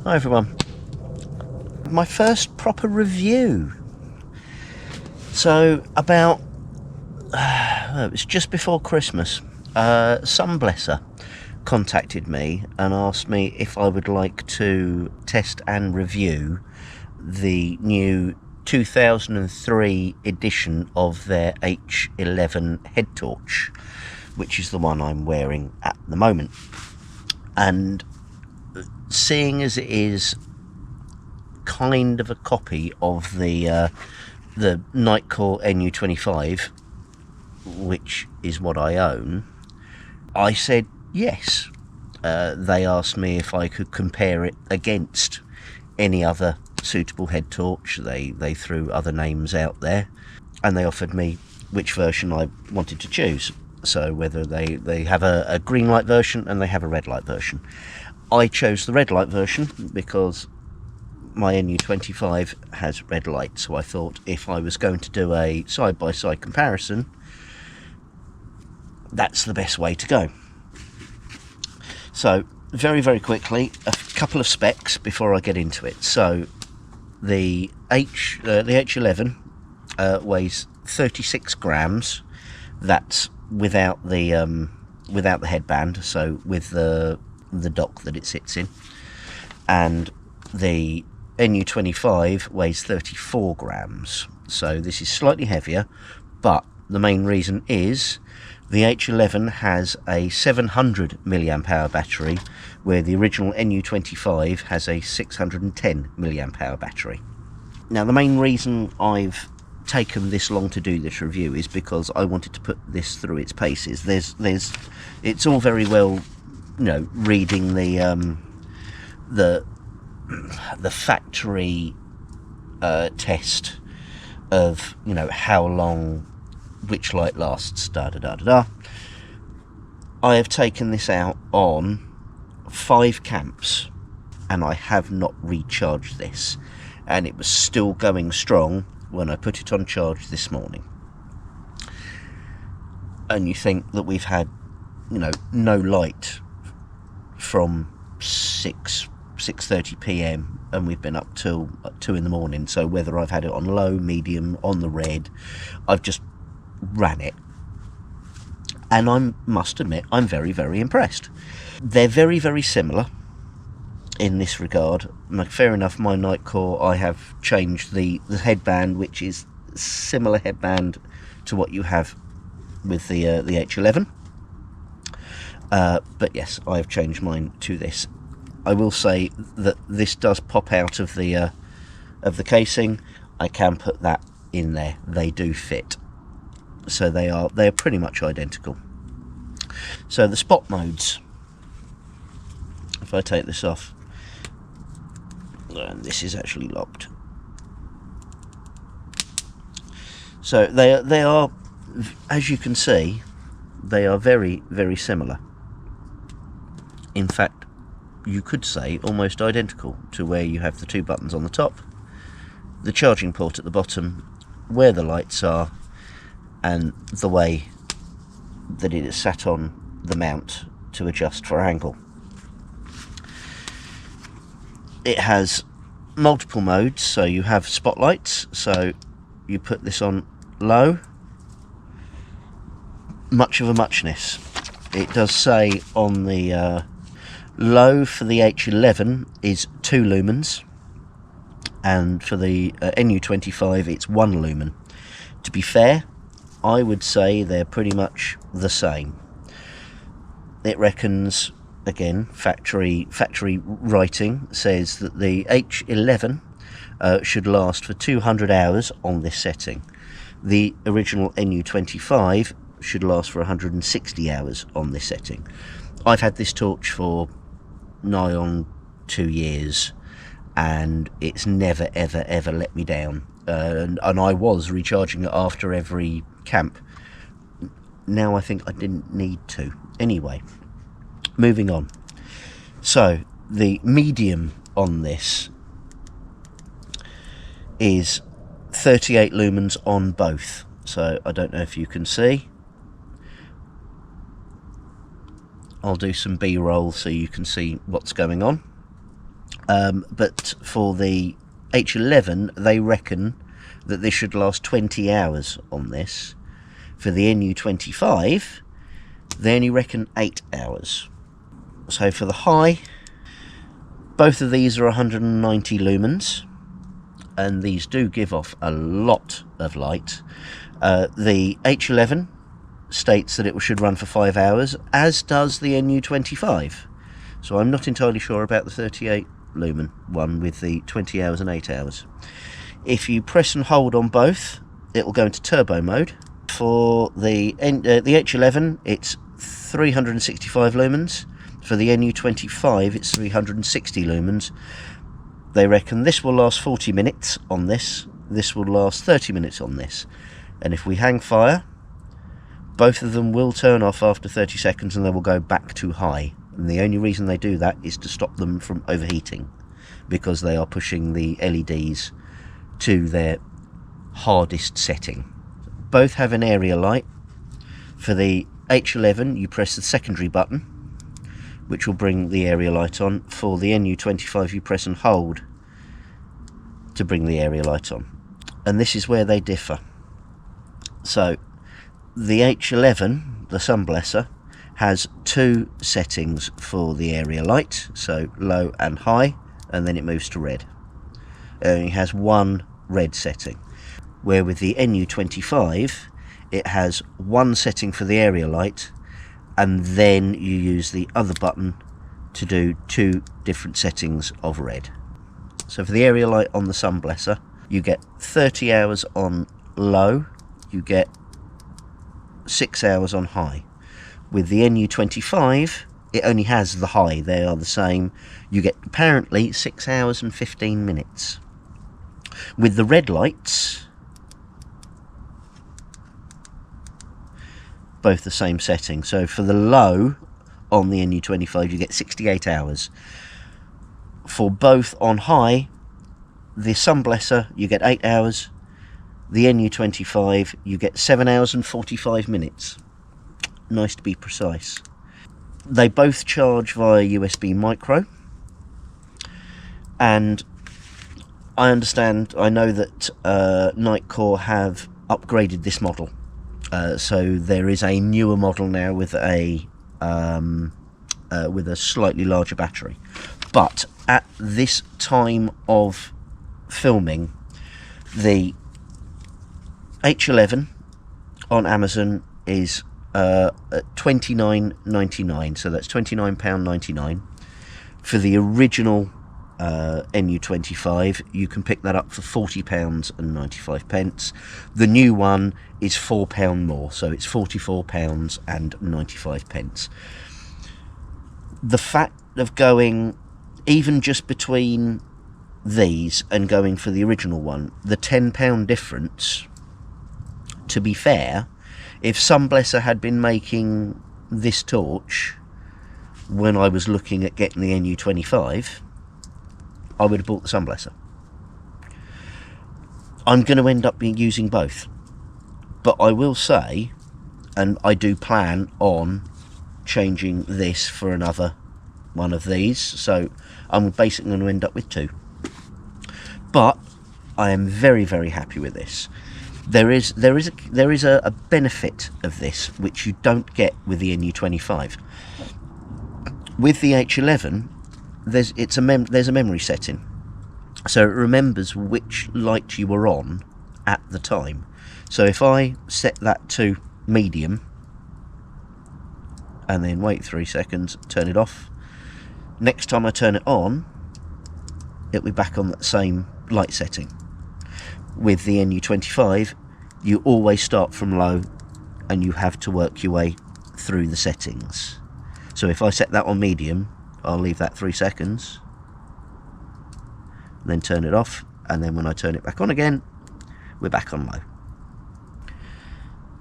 Hi everyone. My first proper review. So about, it was just before Christmas, Sunblessa contacted me and asked me if I would like to test and review the new 2003 edition of their H11 Headtorch, which is the one I'm wearing at the moment. And seeing as it is kind of a copy of the Nitecore NU25, which is what I own, I said yes. They asked me if I could compare it against any other suitable head torch. They threw other names out there, and they offered me which version I wanted to choose. So whether they have a green light version and they have a red light version. I chose the red light version because my NU25 has red light, so I thought if I was going to do a side-by-side comparison, that's the best way to go. So very quickly, a couple of specs before I get into it. So the H11 weighs 36 grams. That's without the headband, so with the dock that it sits in. And the NU25 weighs 34 grams, so this is slightly heavier, but the main reason is the H11 has a 700 milliamp hour battery, where the original NU25 has a 610 milliamp hour battery. Now, the main reason I've taken this long to do this review is because I wanted to put this through its paces. It's all very well, you know, reading the factory test of, you know, how long which light lasts, I have taken this out on 5 camps and I have not recharged this, and it was still going strong when I put it on charge this morning. And you think that we've had, you know, no light from 6:30 p.m. and we've been up till 2 in the morning. So whether I've had it on low, medium, on the red, I've just ran it, and I must admit I'm very impressed. They're very similar in this regard. Fair enough, my Nitecore, I have changed the headband, which is similar headband to what you have with the H11, but yes, I have changed mine to this. I will say that this does pop out of the casing. I can put that in there. They do fit, so they are pretty much identical. So the spot modes, if I take this off, and this is actually locked, so they are, as you can see, they are very similar. In fact, you could say almost identical, to where you have the 2 buttons on the top, the charging port at the bottom, where the lights are, and the way that it is sat on the mount to adjust for angle. It has multiple modes, so you have spotlights, so you put this on low, much of a muchness. It does say on the low for the H11 is 2 lumens, and for the NU25 it's 1 lumen. To be fair, I would say they're pretty much the same. It reckons, again, factory writing says that the H11 should last for 200 hours on this setting. The original NU25 should last for 160 hours on this setting. I've had this torch for nigh on 2 years, and it's never ever let me down. And I was recharging it after every camp. Now I think I didn't need to. Anyway, moving on. So the medium on this is 38 lumens on both. So I don't know if you can see. I'll do some B-roll so you can see what's going on. But for the H11, they reckon that this should last 20 hours on this. For the NU25, they only reckon 8 hours. So for the high, both of these are 190 lumens, and these do give off a lot of light. The H11 states that it should run for 5 hours, as does the NU25. So I'm not entirely sure about the 38 lumen one with the 20 hours and 8 hours. If you press and hold on both, it will go into turbo mode. For the H11, it's 365 lumens. For the NU25, it's 360 lumens. They reckon this will last 40 minutes on this. This will last 30 minutes on this. And if we hang fire, both of them will turn off after 30 seconds and they will go back to high. And the only reason they do that is to stop them from overheating, because they are pushing the LEDs to their hardest setting. Both have an area light. For the H11, you press the secondary button, which will bring the area light on. For the NU25, you press and hold to bring the area light on. And this is where they differ. So the H11, the Sunblesa, has two settings for the area light, so low and high, and then it moves to red. It only has one red setting, where with the NU25 it has one setting for the area light, and then you use the other button to do two different settings of red. So for the area light on the Sunblesa, you get 30 hours on low, you get 6 hours on high. With the NU25, it only has the high, they are the same. You get apparently 6 hours and 15 minutes. With the red lights, both the same setting. So for the low on the NU25, you get 68 hours. For both on high, the Sunblesa, you get 8 hours. The NU25, you get 7 hours and 45 minutes. Nice to be precise. They both charge via USB micro, and I know that Nitecore have upgraded this model, so there is a newer model now with a slightly larger battery. But at this time of filming, the H11 on Amazon is at £29.99, so that's £29.99. For the original NU25, you can pick that up for £40.95. The new one is £4 more, so it's £44.95. The fact of going even just between these and going for the original one, the £10 difference, to be fair, if Sunblesa had been making this torch when I was looking at getting the NU25, I would have bought the Sunblesa. I'm going to end up using both, but I will say, and I do plan on changing this for another one of these, so I'm basically going to end up with two. But I am very, very happy with this. There is a benefit of this which you don't get with the NU25. With the H11, there's a memory setting, so it remembers which light you were on at the time. So if I set that to medium and then wait 3 seconds, turn it off, next time I turn it on, it'll be back on that same light setting. With the NU25, you always start from low and you have to work your way through the settings. So if I set that on medium, I'll leave that 3 seconds, then turn it off, and then when I turn it back on again, we're back on low.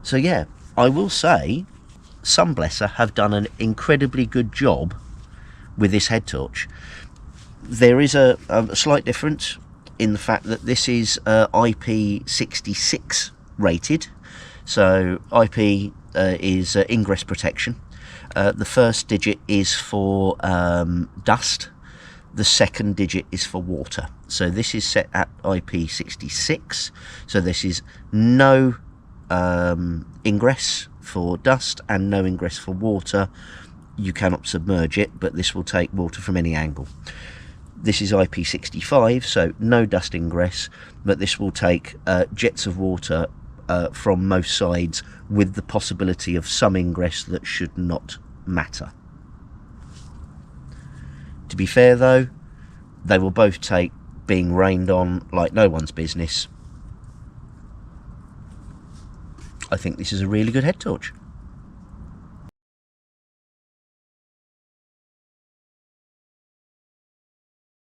So yeah, I will say Sunblesa have done an incredibly good job with this head torch. There is a slight difference in the fact that this is IP66 rated. So IP is ingress protection. The first digit is for dust. the second digit is for water. So this is set at IP66, so this is no ingress for dust and no ingress for water. You cannot submerge it, but this will take water from any angle. This is IP65, so no dust ingress, but this will take jets of water from most sides, with the possibility of some ingress that should not matter. To be fair though, they will both take being rained on like no one's business. I think this is a really good head torch.